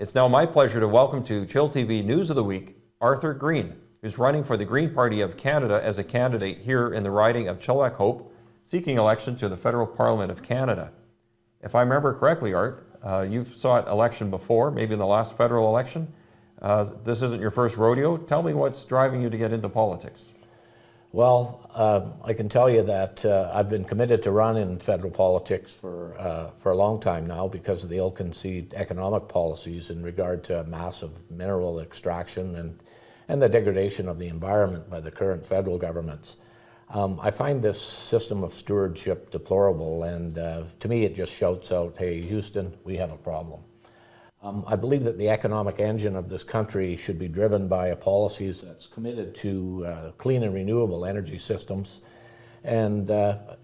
It's now my pleasure to welcome to chillTV News of the Week, Arthur Green, who's running for the Green Party of Canada as a candidate here in the riding of Chilliwack-Hope, seeking election to the Federal Parliament of Canada. If I remember correctly, Art, you've sought election before, maybe in the last federal election. This isn't your first rodeo. Tell me what's driving you to get into politics. Well, I can tell you that I've been committed to run in federal politics for a long time now because of the ill-conceived economic policies in regard to massive mineral extraction and the degradation of the environment by the current federal governments. I find this system of stewardship deplorable, and to me it just shouts out, hey, Houston, we have a problem. I believe that the economic engine of this country should be driven by a policies that's committed to clean and renewable energy systems. And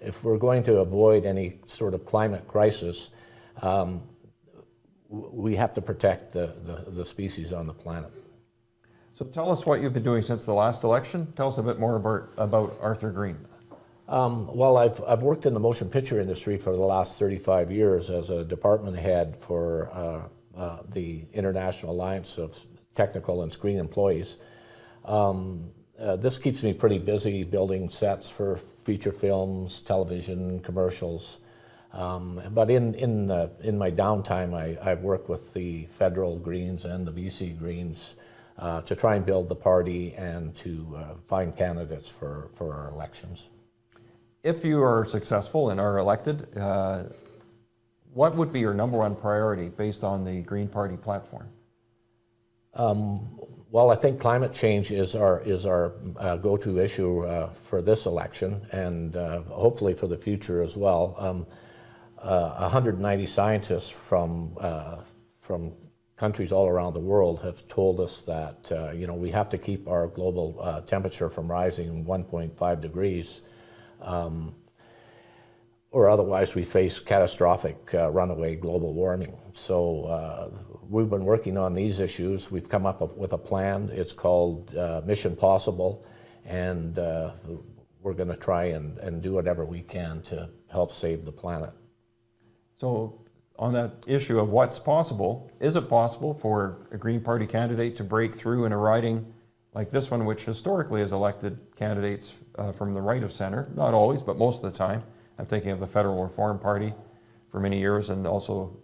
if we're going to avoid any sort of climate crisis, we have to protect the species on the planet. So tell us what you've been doing since the last election. Tell us a bit more about Arthur Green. Well, I've worked in the motion picture industry for the last 35 years as a department head for the International Alliance of Technical and Screen Employees. This keeps me pretty busy building sets for feature films, television, commercials. But in my downtime, I've worked with the federal Greens and the BC Greens to try and build the party and to find candidates for our elections. If you are successful and are elected, what would be your number one priority based on the Green Party platform? Well, I think climate change is our go-to issue for this election, and hopefully for the future as well. 190 scientists from countries all around the world have told us that we have to keep our global temperature from rising 1.5 degrees. Or otherwise we face catastrophic runaway global warming. So we've been working on these issues. We've come up with a plan. It's called Mission Possible, and we're going to try and do whatever we can to help save the planet. So on that issue of what's possible, is it possible for a Green Party candidate to break through in a riding like this one, which historically has elected candidates from the right of center? Not always, but most of the time. I'm thinking of the Federal Reform Party for many years, and also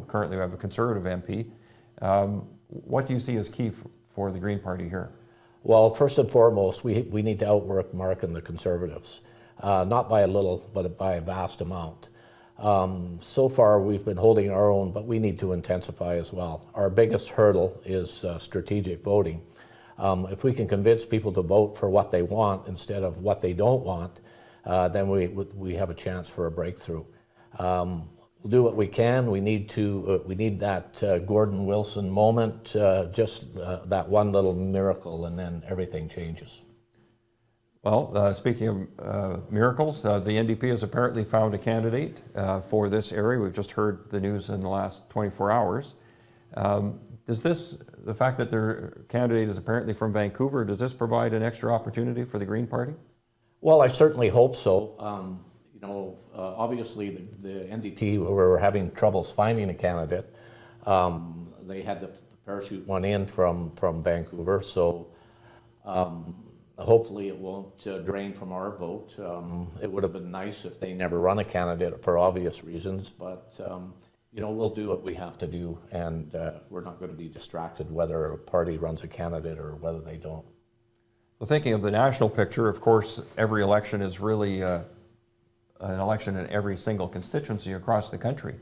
currently we have a Conservative MP. What do you see as key for the Green Party here? Well, first and foremost, we need to outwork Mark and the Conservatives, not by a little, but by a vast amount. So far we've been holding our own, but we need to intensify as well. Our biggest hurdle is strategic voting. If we can convince people to vote for what they want instead of what they don't want, then we have a chance for a breakthrough. We'll do what we can. We need that Gordon Wilson moment, just that one little miracle, and then everything changes. Well, speaking of miracles, the NDP has apparently found a candidate for this area. We've just heard the news in the last 24 hours. The fact that their candidate is apparently from Vancouver, does this provide an extra opportunity for the Green Party? Well, I certainly hope so. Obviously the NDP were having troubles finding a candidate. They had to parachute one in from Vancouver, so hopefully it won't drain from our vote. It would have been nice if they never run a candidate for obvious reasons, but we'll do what we have to do, and we're not going to be distracted whether a party runs a candidate or whether they don't. Well, thinking of the national picture, of course, every election is really an election in every single constituency across the country.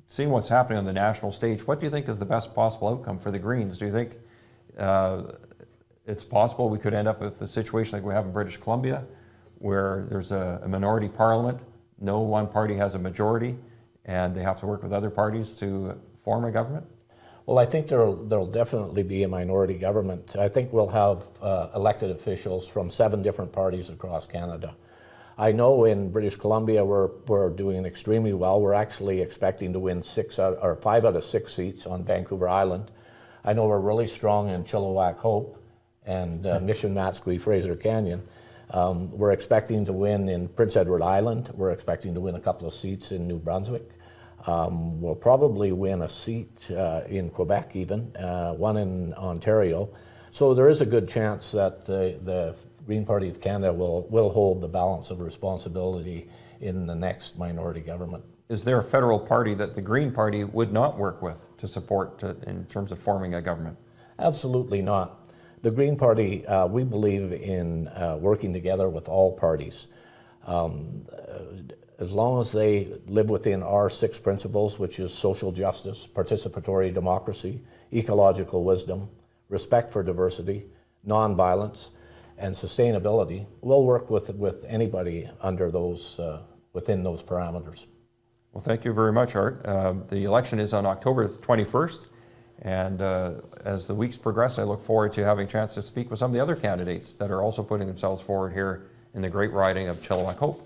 Seeing what's happening on the national stage, what do you think is the best possible outcome for the Greens? Do you think it's possible we could end up with a situation like we have in British Columbia, where there's a minority parliament, no one party has a majority, and they have to work with other parties to form a government? Well, I think there'll definitely be a minority government. I think we'll have elected officials from 7 different parties across Canada. I know in British Columbia we're doing extremely well. We're actually expecting to win 5 out of 6 seats on Vancouver Island. I know we're really strong in Chilliwack-Hope and Mission Matsqui, Fraser Canyon. We're expecting to win in Prince Edward Island. We're expecting to win a couple of seats in New Brunswick. We'll probably win a seat in Quebec even, one in Ontario. So there is a good chance that the Green Party of Canada will hold the balance of responsibility in the next minority government. Is there a federal party that the Green Party would not work with to support in terms of forming a government? Absolutely not. The Green Party, we believe in working together with all parties. As long as they live within our 6 principles, which is social justice, participatory democracy, ecological wisdom, respect for diversity, nonviolence, and sustainability, we'll work with anybody under those, within those parameters. Well, thank you very much, Art. The election is on October 21st, and as the weeks progress, I look forward to having a chance to speak with some of the other candidates that are also putting themselves forward here in the great riding of Chilliwack-Hope.